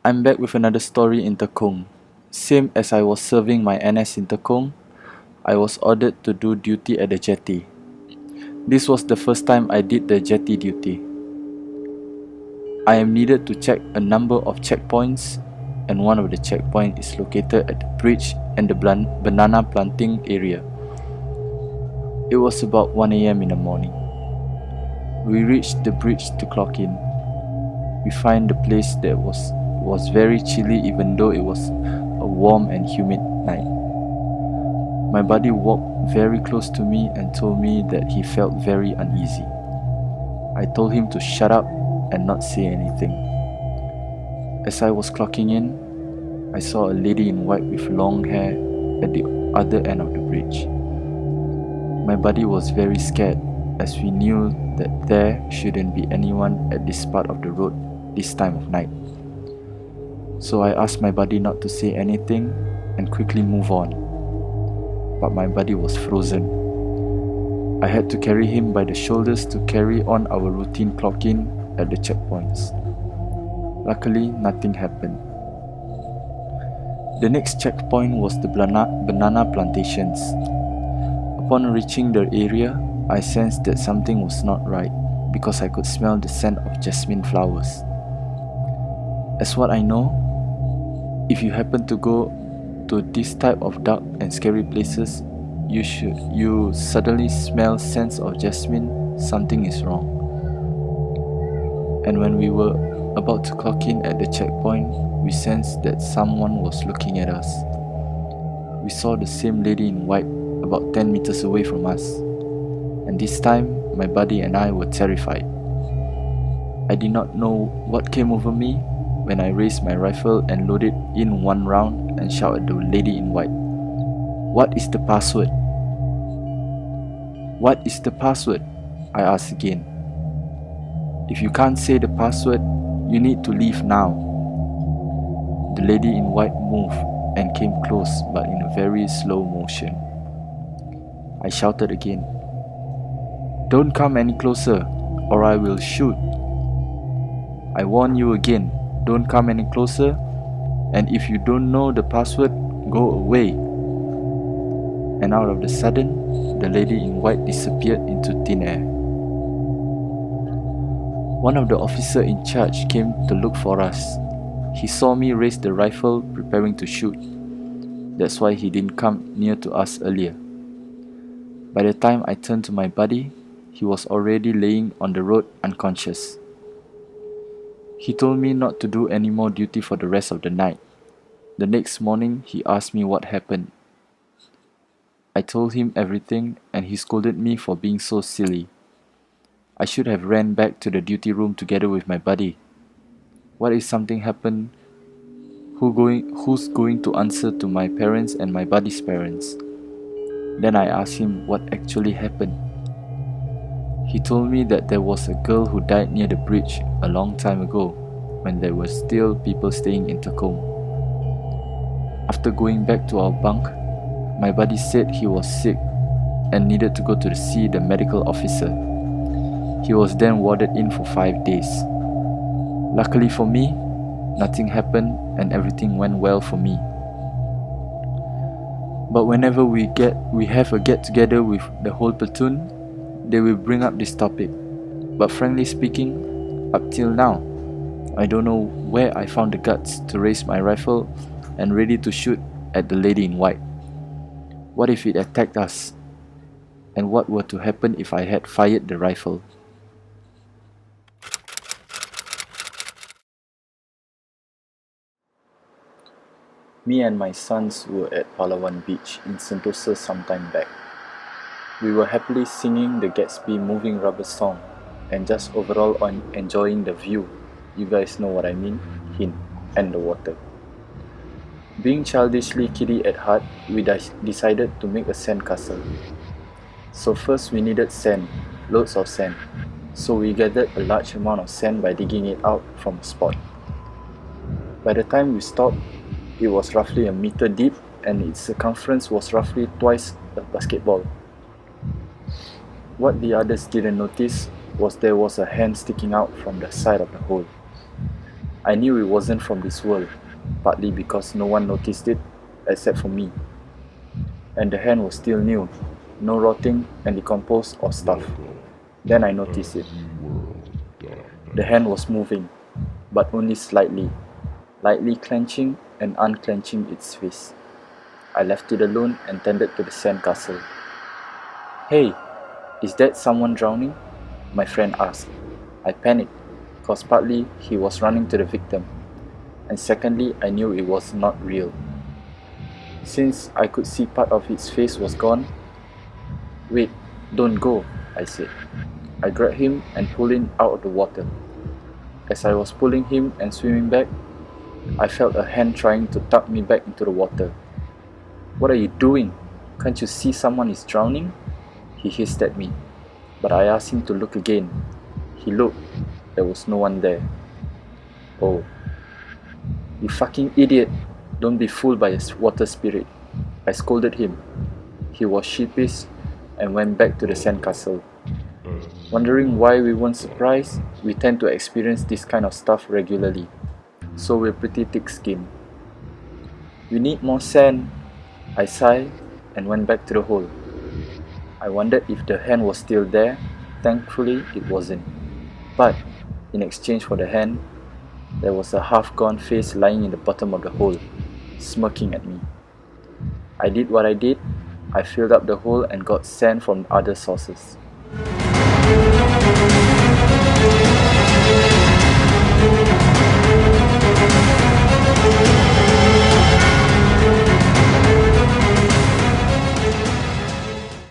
I'm back with another story in Tekong. Same as I was serving my NS in Tekong, I was ordered to do duty at the jetty. This was the first time I did the jetty duty. I am needed to check a number of checkpoints, and one of the checkpoints is located at the bridge and the banana planting area. It was about 1 a.m. in the morning. We reached the bridge to clock in. We find the place that was very chilly, even though it was a warm and humid night. My buddy walked very close to me and told me that he felt very uneasy. I told him to shut up and not say anything. As I was clocking in, I saw a lady in white with long hair at the other end of the bridge. My buddy was very scared, as we knew that there shouldn't be anyone at this part of the road this time of night. So I asked my buddy not to say anything and quickly move on. But my buddy was frozen. I had to carry him by the shoulders to carry on our routine clock-in at the checkpoints. Luckily, nothing happened. The next checkpoint was the banana plantations. Upon reaching the area, I sensed that something was not right because I could smell the scent of jasmine flowers. As what I know, if you happen to go to this type of dark and scary places, you suddenly smell scents of jasmine, something is wrong. And when we were about to clock in at the checkpoint, we sensed that someone was looking at us. We saw the same lady in white about 10 meters away from us, and this time my buddy and I were terrified. I did not know what came over me when I raised my rifle and loaded in one round and shouted at the lady in white, "What is the password?" "What is the password?" I asked again. "If you can't say the password, you need to leave now." The lady in white moved and came close, but in a very slow motion. I shouted again, "Don't come any closer, or I will shoot. I warn you again, don't come any closer, and if you don't know the password, go away." And out of the sudden, the lady in white disappeared into thin air. One of the officers in charge came to look for us. He saw me raise the rifle preparing to shoot. That's why he didn't come near to us earlier. By the time I turned to my buddy, he was already laying on the road unconscious. He told me not to do any more duty for the rest of the night. The next morning, he asked me what happened. I told him everything, and he scolded me for being so silly. I should have ran back to the duty room together with my buddy. What if something happened? Who's going to answer to my parents and my buddy's parents? Then I asked him what actually happened. He told me that there was a girl who died near the bridge a long time ago, when there were still people staying in Tekong. After going back to our bunk, my buddy said he was sick and needed to go to see the medical officer. He was then warded in for 5 days. Luckily for me, nothing happened and everything went well for me. But whenever we have a get-together with the whole platoon, they will bring up this topic. But frankly speaking, up till now, I don't know where I found the guts to raise my rifle and ready to shoot at the lady in white. What if it attacked us? And what were to happen if I had fired the rifle? Me and my sons were at Palawan Beach in Sentosa some time back. We were happily singing the Gatsby Moving Rubber song and just overall enjoying the view. You guys know what I mean? Hint, and the water. Being childishly kiddie at heart, we decided to make a sandcastle. So first we needed sand, loads of sand. So we gathered a large amount of sand by digging it out from a spot. By the time we stopped, it was roughly a meter deep and its circumference was roughly twice a basketball. What the others didn't notice was there was a hand sticking out from the side of the hole. I knew it wasn't from this world, partly because no one noticed it except for me. And the hand was still new, no rotting and decomposed or stuff. Then I noticed it. The hand was moving, but only slightly, lightly clenching and unclenching its fist. I left it alone and tended to the sandcastle. "Hey, is that someone drowning?" my friend asked. I panicked, cause partly he was running to the victim, and secondly I knew it was not real. Since I could see part of its face was gone. "Wait, don't go," I said. I grabbed him and pulled him out of the water. As I was pulling him and swimming back, I felt a hand trying to tug me back into the water. "What are you doing? Can't you see someone is drowning?" he hissed at me, but I asked him to look again. He looked. There was no one there. "Oh, you fucking idiot! Don't be fooled by a water spirit," I scolded him. He was sheepish and went back to the sandcastle. Wondering why we weren't surprised, we tend to experience this kind of stuff regularly, so we're pretty thick-skinned. "We need more sand," I sighed and went back to the hole. I wondered if the hand was still there. Thankfully, it wasn't. But, in exchange for the hand, there was a half-gone face lying in the bottom of the hole, smirking at me. I did what I did. I filled up the hole and got sand from other sources.